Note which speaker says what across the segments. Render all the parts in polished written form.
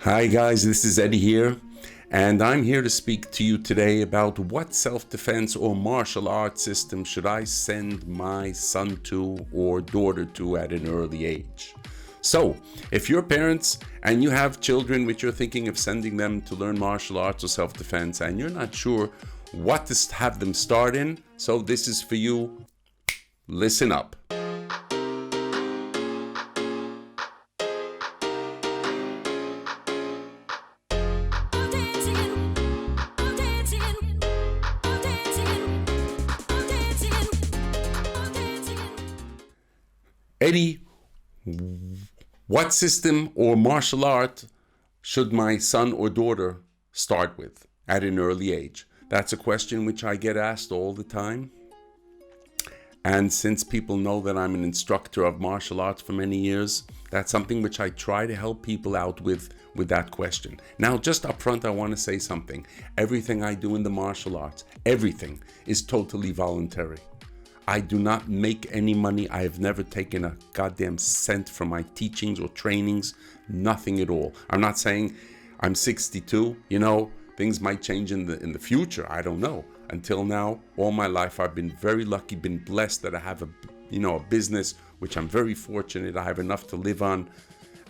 Speaker 1: Hi guys, this is Eddie here, and I'm here to speak to you today about what self-defense or martial arts system should I send my son to or daughter to at an early age. So, if you're parents and you have children which you're thinking of sending them to learn martial arts or self-defense and you're not sure what to have them start in, so this is for you. Listen up. Eddie, what system or martial art should my son or daughter start with at an early age? That's a question which I get asked all the time. And since people know that I'm an instructor of martial arts for many years, that's something which I try to help people out with that question. Now, just up front, I want to say something. Everything I do in the martial arts, everything is totally voluntary. I do not make any money. I have never taken a goddamn cent from my teachings or trainings, nothing at all. I'm not saying I'm 62, things might change in the future. I don't know. Until now, all my life, I've been very lucky, been blessed that I have a business, which I'm very fortunate. I have enough to live on,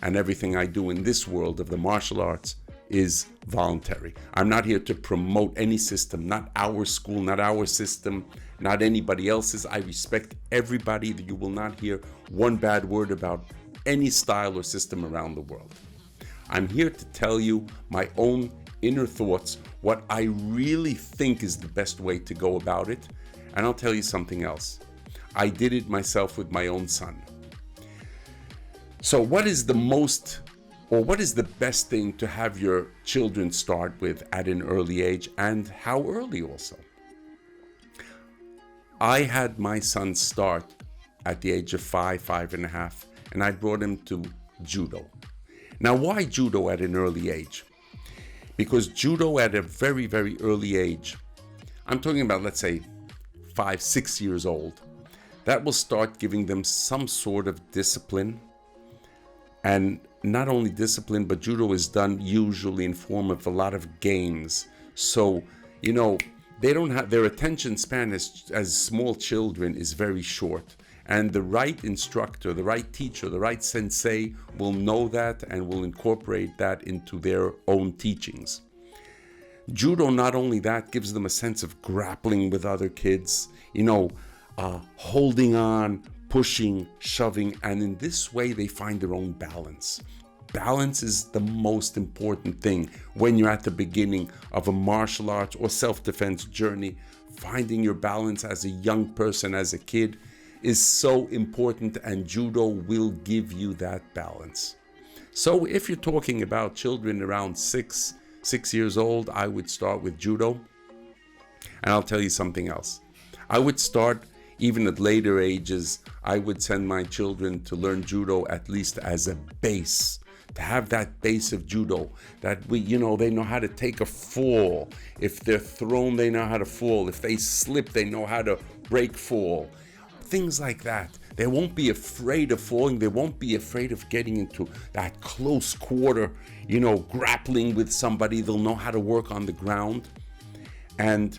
Speaker 1: and everything I do in this world of the martial arts is voluntary. I'm not here to promote any system, not our school, not our system, not anybody else's. I respect everybody. That you will not hear one bad word about any style or system around the world. I'm here to tell you my own inner thoughts, what I really think is the best way to go about it. And I'll tell you something else. I did it myself with my own son. So what is the best thing to have your children start with at an early age, and how early also? I had my son start at the age of 5.5, and I brought him to judo. Now, why judo at an early age? Because judo at a very, very early age, I'm talking about, let's say, 5-6 years old, that will start giving them some sort of discipline. And not only discipline, but judo is done usually in form of a lot of games. So, they don't have, their attention span as small children is very short. And the right instructor, the right teacher, the right sensei will know that and will incorporate that into their own teachings. Judo, not only that, gives them a sense of grappling with other kids, holding on, pushing, shoving, and in this way they find their own balance. Balance is the most important thing when you're at the beginning of a martial arts or self-defense journey. Finding your balance as a young person, as a kid, is so important, and judo will give you that balance. So if you're talking about children around 6 years old, I would start with judo. And I'll tell you something else. I would start even at later ages. I would send my children to learn judo at least as a base, to have that base of judo, that they know how to take a fall. If they're thrown, they know how to fall. If they slip, they know how to break fall. Things like that. They won't be afraid of falling. They won't be afraid of getting into that close quarter, grappling with somebody. They'll know how to work on the ground. And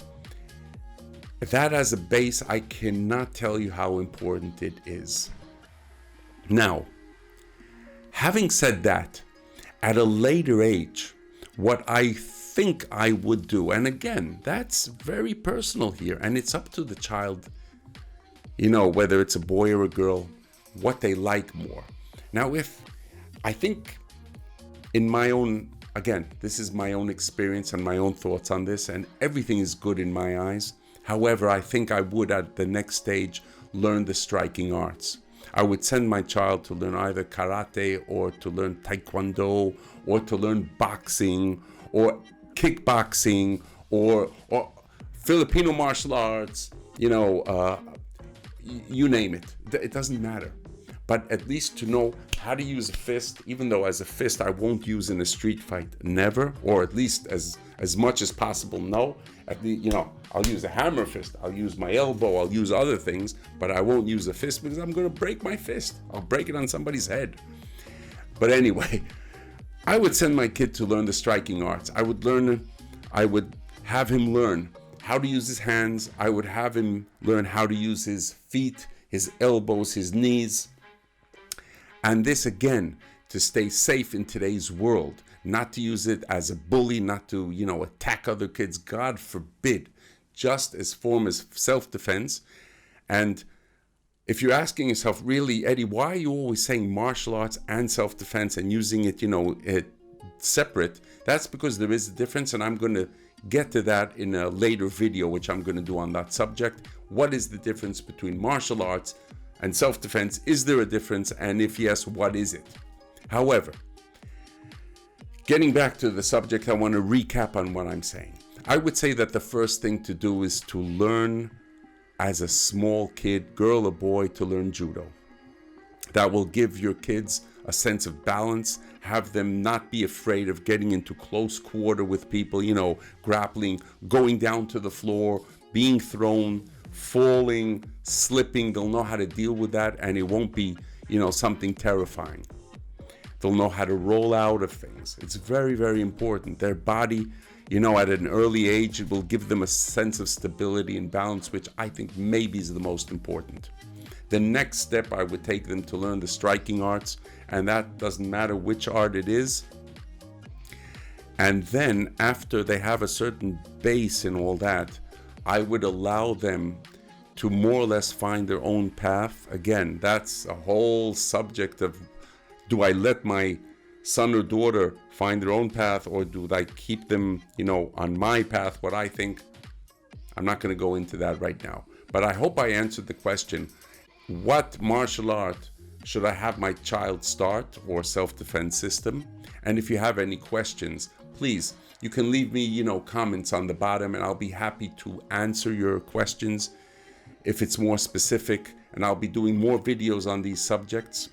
Speaker 1: that as a base, I cannot tell you how important it is. Now, having said that, at a later age, what I think I would do, and again, that's very personal here, and it's up to the child, whether it's a boy or a girl, what they like more. Now, I think in my own, again, this is my own experience and my own thoughts on this, and everything is good in my eyes. However, I think I would at the next stage learn the striking arts. I would send my child to learn either karate or to learn taekwondo or to learn boxing or kickboxing or Filipino martial arts, you name it. It doesn't matter. But at least to know how to use a fist, even though as a fist I won't use in a street fight, never, or at least as much as possible, no. At least, I'll use a hammer fist, I'll use my elbow, I'll use other things, but I won't use a fist because I'm going to break my fist. I'll break it on somebody's head. But anyway, I would send my kid to learn the striking arts. I would have him learn how to use his hands. I would have him learn how to use his feet, his elbows, his knees. And this, again, to stay safe in today's world, not to use it as a bully, not to, attack other kids, God forbid, just as form of self-defense. And if you're asking yourself, really, Eddie, why are you always saying martial arts and self-defense and using it, separate? That's because there is a difference, and I'm going to get to that in a later video, which I'm going to do on that subject. What is the difference between martial arts and self-defense? Is there a difference? And if yes, what is it? However, getting back to the subject, I want to recap on what I'm saying. I would say that the first thing to do is to learn as a small kid, girl or boy, to learn judo. That will give your kids a sense of balance, have them not be afraid of getting into close quarter with people, grappling, going down to the floor, being thrown, falling, slipping. They'll know how to deal with that, and it won't be, something terrifying. They'll know how to roll out of things. It's very, very important. Their body, at an early age, it will give them a sense of stability and balance, which I think maybe is the most important. The next step, I would take them to learn the striking arts, and that doesn't matter which art it is. And then after they have a certain base and all that, I would allow them to more or less find their own path. Again, that's a whole subject of, do I let my son or daughter find their own path, or do I keep them, on my path, what I think? I'm not going to go into that right now. But I hope I answered the question, what martial art should I have my child start, or self-defense system? And if you have any questions, please, you can leave me, comments on the bottom, and I'll be happy to answer your questions if it's more specific. And I'll be doing more videos on these subjects.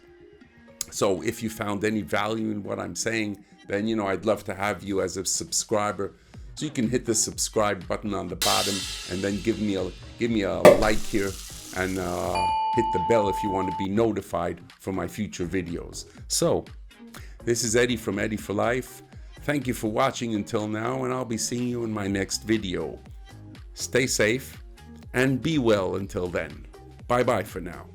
Speaker 1: So if you found any value in what I'm saying, then, I'd love to have you as a subscriber. So you can hit the subscribe button on the bottom, and then give me a like here, and hit the bell if you want to be notified for my future videos. So this is Eddie from Eddie for Life. Thank you for watching until now, and I'll be seeing you in my next video. Stay safe and be well until then. Bye-bye for now.